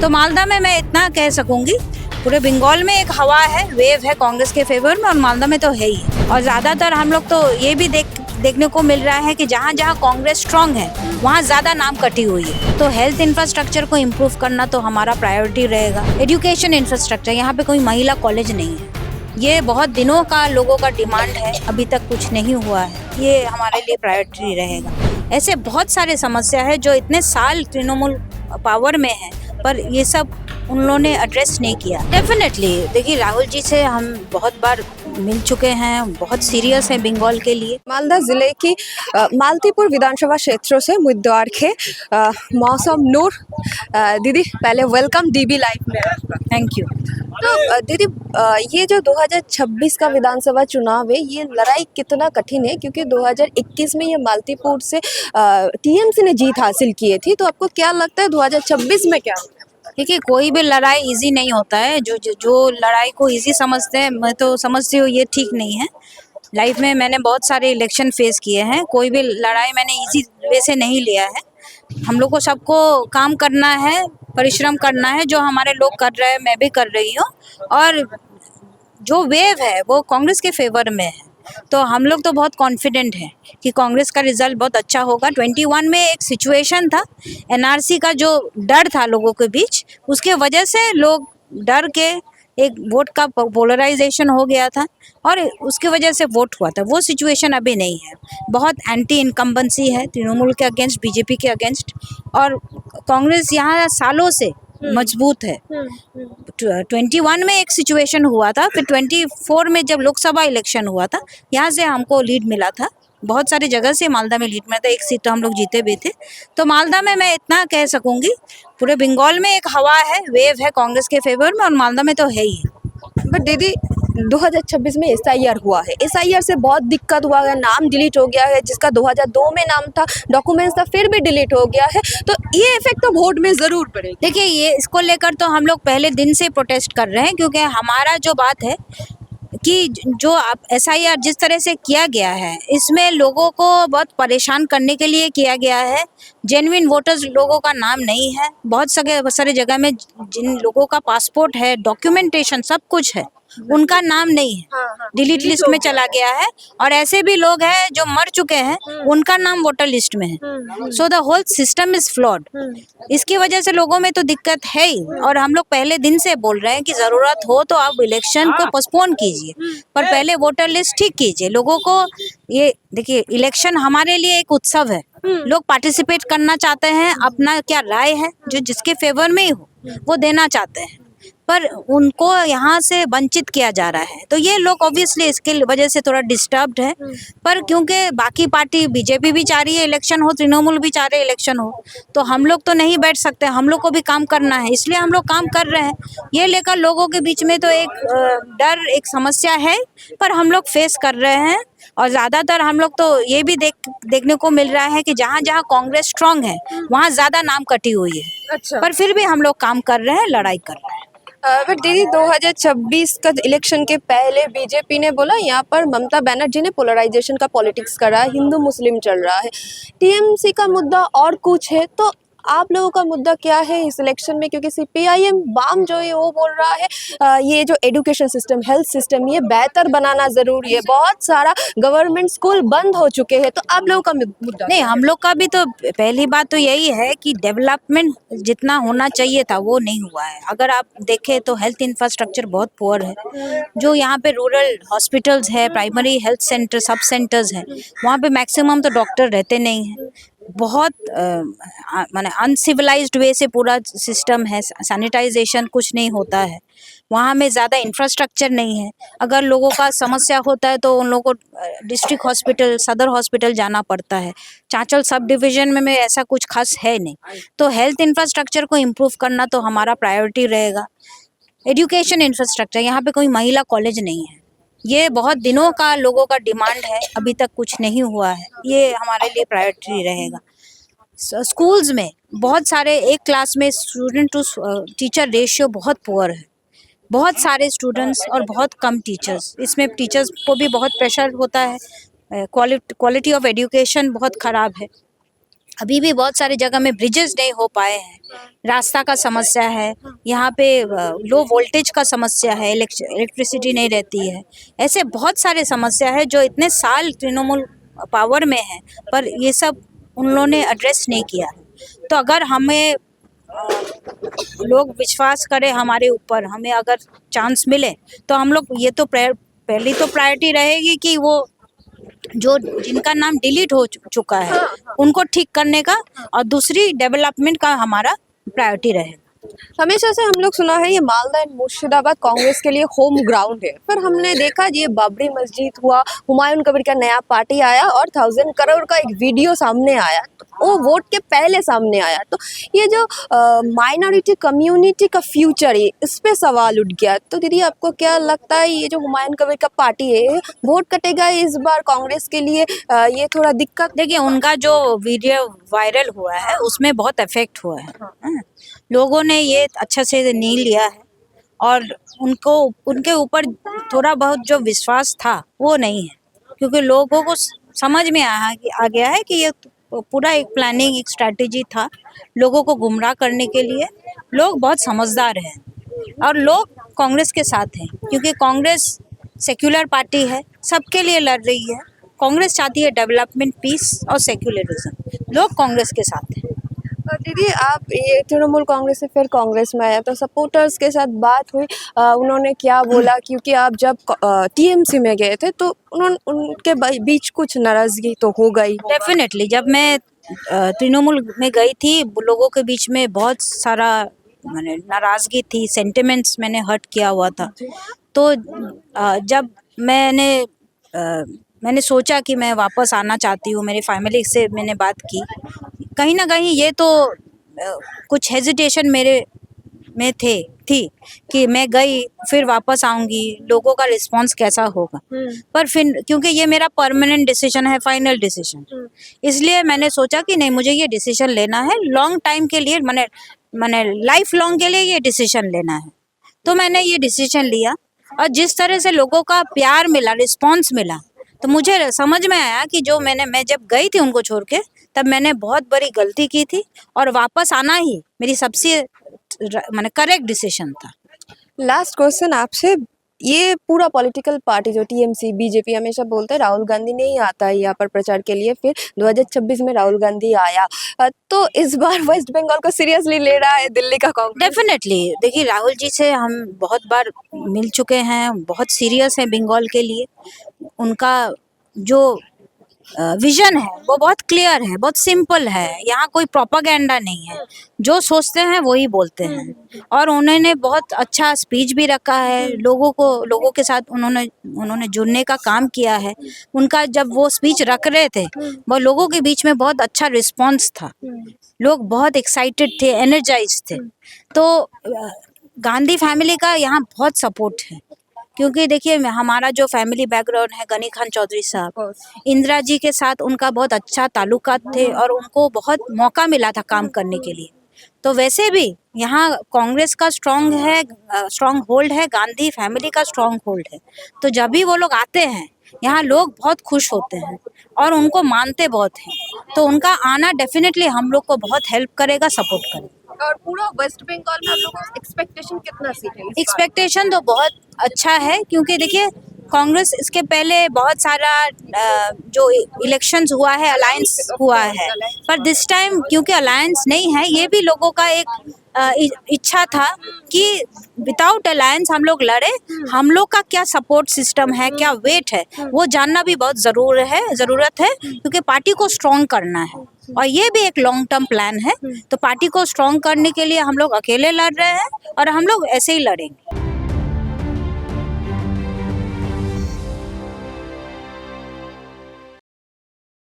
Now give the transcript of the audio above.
तो मालदा में मैं इतना कह सकूंगी, पूरे बंगाल में एक हवा है, वेव है कांग्रेस के फेवर में, और मालदा में तो है ही। और ज़्यादातर हम लोग तो ये भी देखने को मिल रहा है कि जहाँ जहाँ कांग्रेस स्ट्रांग है वहाँ ज़्यादा नाम कटी हुई है। तो हेल्थ इंफ्रास्ट्रक्चर को इम्प्रूव करना तो हमारा प्रायोरिटी रहेगा। एजुकेशन इंफ्रास्ट्रक्चर, यहाँ पे कोई महिला कॉलेज नहीं है, ये बहुत दिनों का लोगों का डिमांड है, अभी तक कुछ नहीं हुआ है, ये हमारे लिए प्रायोरिटी रहेगा। ऐसे बहुत सारे समस्या है जो इतने साल तृणमूल पावर में है, पर ये सब उन लोगों ने एड्रेस नहीं किया। डेफिनेटली देखिए, राहुल जी से हम बहुत बार मिल चुके हैं, बहुत सीरियस है बंगाल के लिए। मालदा जिले की मालतीपुर विधानसभा क्षेत्रों से मुद्दार खे मौसम नूर। दीदी पहले वेलकम डीबी लाइव में आपका। Thank you. तो दीदी, ये जो 2026 का विधानसभा चुनाव है, ये लड़ाई कितना कठिन है? क्योंकि 2021 में ये मालतीपुर से टीएमसी ने जीत हासिल की थी, तो आपको क्या लगता है 2026 में क्या? देखिए, कोई भी लड़ाई इजी नहीं होता है। जो लड़ाई को इजी समझते हैं, मैं तो समझती हूँ ये ठीक नहीं है। लाइफ में मैंने बहुत सारे इलेक्शन फेस किए हैं, कोई भी लड़ाई मैंने इजी वे से नहीं लिया है। हम लोग को सबको काम करना है, परिश्रम करना है, जो हमारे लोग कर रहे हैं मैं भी कर रही हूँ। और जो वेव है वो कांग्रेस के फेवर में है, तो हम लोग तो बहुत कॉन्फिडेंट हैं कि कांग्रेस का रिजल्ट बहुत अच्छा होगा। 21 में एक सिचुएशन था, एनआरसी का जो डर था लोगों के बीच, उसके वजह से लोग डर के एक वोट का पोलराइजेशन हो गया था और उसकी वजह से वोट हुआ था। वो सिचुएशन अभी नहीं है। बहुत एंटी इनकम्बेंसी है तृणमूल के अगेंस्ट, बीजेपी के अगेंस्ट, और कांग्रेस यहाँ सालों से मजबूत है। 21 में एक सिचुएशन हुआ था, फिर 24 में जब लोकसभा इलेक्शन हुआ था, यहाँ से हमको लीड मिला था। बहुत सारी जगह से मालदा में लीड मिला था, एक सीट तो हम लोग जीते भी थे। तो मालदा में मैं इतना कह सकूंगी, पूरे बंगाल में एक हवा है, वेव है कांग्रेस के फेवर में, और मालदा में तो है ही। बट दीदी, 2026 में एसआईआर हुआ है, एसआईआर से बहुत दिक्कत हुआ है, नाम डिलीट हो गया है, जिसका 2002 में नाम था, डॉक्यूमेंट्स था, फिर भी डिलीट हो गया है, तो ये इफेक्ट तो वोट में जरूर पड़ेगा। देखिए, ये इसको लेकर तो हम लोग पहले दिन से प्रोटेस्ट कर रहे हैं, क्योंकि हमारा जो बात है कि जो एसआईआर जिस तरह से किया गया है, इसमें लोगों को बहुत परेशान करने के लिए किया गया है। जेन्युइन वोटर्स लोगों का नाम नहीं है। बहुत सारे जगह में जिन लोगों का पासपोर्ट है, डॉक्यूमेंटेशन सब कुछ है, उनका नाम नहीं है, डिलीट लिस्ट में चला गया है। और ऐसे भी लोग हैं जो मर चुके हैं, उनका नाम वोटर लिस्ट में है। So the whole system is flawed. इसकी वजह से लोगों में तो दिक्कत है ही, और हम लोग पहले दिन से बोल रहे हैं कि जरूरत हो तो आप इलेक्शन को पोस्टपोन कीजिए, पर पहले वोटर लिस्ट ठीक कीजिए। लोगों को ये देखिए, इलेक्शन हमारे लिए एक उत्सव है, लोग पार्टिसिपेट करना चाहते हैं, अपना क्या राय है जो जिसके फेवर में ही हो वो देना चाहते हैं, पर उनको यहाँ से वंचित किया जा रहा है। तो ये लोग ऑब्वियसली इसके वजह से थोड़ा डिस्टर्ब्ड है। पर क्योंकि बाकी पार्टी, बीजेपी भी चाह रही है इलेक्शन हो, तृणमूल भी चाह रहे हैं इलेक्शन हो, तो हम लोग तो नहीं बैठ सकते, हम लोग को भी काम करना है, इसलिए हम लोग काम कर रहे हैं। ये लेकर लोगों के बीच में तो एक डर, एक समस्या है, पर हम लोग फेस कर रहे हैं। और ज़्यादातर हम लोग तो ये भी देखने को मिल रहा है कि जहाँ जहाँ कांग्रेस स्ट्रांग है वहाँ ज़्यादा नाम कटी हुई है। अच्छा। पर फिर भी हम लोग काम कर रहे हैं, लड़ाई कर रहे हैं। बट दीदी, 2026 का इलेक्शन के पहले बीजेपी ने बोला यहाँ पर ममता बनर्जी ने पोलराइजेशन का पॉलिटिक्स करा, हिंदू मुस्लिम चल रहा है। टीएमसी का मुद्दा और कुछ है, तो आप लोगों का मुद्दा क्या है इस इलेक्शन में? क्योंकि सीपीआईएम वाम जो है वो बोल रहा है ये जो एजुकेशन सिस्टम, हेल्थ सिस्टम, ये बेहतर बनाना जरूरी है, बहुत सारा गवर्नमेंट स्कूल बंद हो चुके हैं, तो आप लोगों का मुद्दा? नहीं, हम लोग का भी तो पहली बात तो यही है कि डेवलपमेंट जितना होना चाहिए था वो नहीं हुआ है। अगर आप देखें तो हेल्थ इंफ्रास्ट्रक्चर बहुत पुअर है। जो यहाँ पे रूरल हॉस्पिटल्स है, प्राइमरी हेल्थ सेंटर, सब सेंटर्स हैं, वहाँ पे मैक्सिमम तो डॉक्टर रहते नहीं हैं। बहुत माने अनसिविलाइज्ड वे से पूरा सिस्टम है, सैनिटाइजेशन कुछ नहीं होता है, वहाँ में ज़्यादा इंफ्रास्ट्रक्चर नहीं है। अगर लोगों का समस्या होता है तो उन लोगों को डिस्ट्रिक्ट हॉस्पिटल, सदर हॉस्पिटल जाना पड़ता है। चांचल सब डिवीज़न में ऐसा कुछ खास है नहीं। तो हेल्थ इंफ्रास्ट्रक्चर को इम्प्रूव करना तो हमारा प्रायोरिटी रहेगा। एजुकेशन इंफ्रास्ट्रक्चर, यहाँ पे कोई महिला कॉलेज नहीं है, ये बहुत दिनों का लोगों का डिमांड है, अभी तक कुछ नहीं हुआ है, ये हमारे लिए प्रायोरिटी रहेगा। स्कूल्स में बहुत सारे, एक क्लास में स्टूडेंट टू टीचर रेशियो बहुत पुअर है, बहुत सारे स्टूडेंट्स और बहुत कम टीचर्स। इसमें टीचर्स को भी बहुत प्रेशर होता है, क्वालिटी ऑफ एजुकेशन बहुत ख़राब है। अभी भी बहुत सारी जगह में ब्रिजेस नहीं हो पाए हैं, रास्ता का समस्या है, यहाँ पे लो वोल्टेज का समस्या है, इलेक्ट्रिसिटी नहीं रहती है। ऐसे बहुत सारे समस्या है जो इतने साल तृणमूल पावर में है, पर ये सब उन लोगों ने एड्रेस नहीं किया है। तो अगर हमें लोग विश्वास करें हमारे ऊपर, हमें अगर चांस मिले तो हम लोग ये तो पहली तो प्रायोरिटी रहेगी कि वो जो जिनका नाम डिलीट हो चुका है उनको ठीक करने का, और दूसरी डेवलपमेंट का हमारा प्रायोरिटी रहेगा। हमेशा से हम लोग सुना है ये मालदा एंड मुर्शिदाबाद कांग्रेस के लिए होम ग्राउंड है, पर हमने देखा ये बाबरी मस्जिद हुआ, हुमायूं कबीर का नया पार्टी आया और 1000 करोड़ का एक वीडियो सामने आया, तो वो वोट के पहले सामने आया। तो ये जो माइनॉरिटी कम्युनिटी का फ्यूचर है, इस पे सवाल उठ गया। तो दीदी आपको क्या लगता है ये जो हुमायूं कबीर का पार्टी है वोट कटेगा इस बार कांग्रेस के लिए? ये थोड़ा दिक्कत। देखिए, उनका जो वीडियो वायरल हुआ है उसमें बहुत इफेक्ट हुआ है। लोगों ने ये अच्छा से नहीं लिया है, और उनको उनके ऊपर थोड़ा बहुत जो विश्वास था वो नहीं है, क्योंकि लोगों को समझ में आ गया है कि ये पूरा एक प्लानिंग, एक स्ट्रैटेजी था लोगों को गुमराह करने के लिए। लोग बहुत समझदार हैं और लोग कांग्रेस के साथ हैं, क्योंकि कांग्रेस सेक्युलर पार्टी है, सबके लिए लड़ रही है। कांग्रेस चाहती है डेवलपमेंट, पीस और सेक्युलरिज्म। लोग कांग्रेस के साथ हैं। दीदी आप ये तृणमूल कांग्रेस से फिर कांग्रेस में आया, तो सपोर्टर्स के साथ बात हुई, उन्होंने क्या बोला? क्योंकि आप जब टीएमसी में गए थे तो उनके बीच कुछ नाराजगी तो हो गई। डेफिनेटली, जब मैं तृणमूल में गई थी, लोगों के बीच में बहुत सारा मैंने नाराजगी थी, सेंटिमेंट्स मैंने हर्ट किया हुआ था। तो जब मैंने सोचा कि मैं वापस आना चाहती हूँ, मेरी फैमिली से मैंने बात की, कहीं ना कहीं ये तो कुछ हेजिटेशन मेरे में थी कि मैं गई फिर वापस आऊंगी, लोगों का रिस्पांस कैसा होगा। पर फिर क्योंकि ये मेरा परमानेंट डिसीजन है, फाइनल डिसीजन, इसलिए मैंने सोचा कि नहीं, मुझे ये डिसीजन लेना है लॉन्ग टाइम के लिए, मैंने लाइफ लॉन्ग के लिए ये डिसीजन लेना है। तो मैंने ये डिसीजन लिया, और जिस तरह से लोगों का प्यार मिला, रिस्पांस मिला, तो मुझे समझ में आया कि जो मैं जब गई थी उनको छोड़ के, तब मैंने बहुत बड़ी गलती की थी, और वापस आना ही मेरी सबसे करेक्ट डिसीजन था। लास्ट क्वेश्चन आपसे, ये पूरा पॉलिटिकल पार्टी जो टीएमसी बीजेपी हमेशा बोलते हैं राहुल गांधी नहीं आता है यहाँ पर प्रचार के लिए, फिर 2026 में राहुल गांधी आया, तो इस बार वेस्ट बंगाल को सीरियसली ले रहा है दिल्ली का कांग्रेस? डेफिनेटली, देखिए राहुल जी से हम बहुत बार मिल चुके हैं, बहुत सीरियस है बंगाल के लिए। उनका जो विजन है वो बहुत क्लियर है, बहुत सिंपल है, यहाँ कोई प्रोपागेंडा नहीं है, जो सोचते हैं वही बोलते हैं। और उन्होंने बहुत अच्छा स्पीच भी रखा है, लोगों के साथ उन्होंने जुड़ने का काम किया है। उनका जब वो स्पीच रख रहे थे, वो लोगों के बीच में बहुत अच्छा रिस्पांस था, लोग बहुत एक्साइटेड थे, एनर्जाइज थे। तो गांधी फैमिली का यहाँ बहुत सपोर्ट है, क्योंकि देखिए हमारा जो फैमिली बैकग्राउंड है, गनी खान चौधरी साहब, इंदिरा जी के साथ उनका बहुत अच्छा ताल्लुकात थे, और उनको बहुत मौका मिला था काम करने के लिए। तो वैसे भी यहाँ कांग्रेस का स्ट्रॉन्ग होल्ड है, गांधी फैमिली का स्ट्रॉन्ग होल्ड है। तो जब भी वो लोग आते हैं यहाँ लोग बहुत खुश होते हैं और उनको मानते बहुत हैं। तो उनका आना डेफिनेटली हम लोग को बहुत हेल्प करेगा, सपोर्ट करेगा। और पूरा वेस्ट बंगाल में आप लोगों का एक्सपेक्टेशन कितना सीट है? एक्सपेक्टेशन तो बहुत अच्छा है, क्योंकि देखिए कांग्रेस इसके पहले बहुत सारा जो इलेक्शंस हुआ है, अलायंस हुआ है, पर दिस टाइम क्योंकि अलायंस नहीं है, ये भी लोगों का एक इच्छा था कि विदाउट अलायंस हम लोग लड़े। हम लोग का क्या सपोर्ट सिस्टम है, क्या वेट है, वो जानना भी बहुत ज़रूरत है, क्योंकि पार्टी को स्ट्रॉन्ग करना है, और ये भी एक लॉन्ग टर्म प्लान है। तो पार्टी को स्ट्रॉन्ग करने के लिए हम लोग अकेले लड़ रहे हैं, और हम लोग ऐसे ही लड़ेंगे।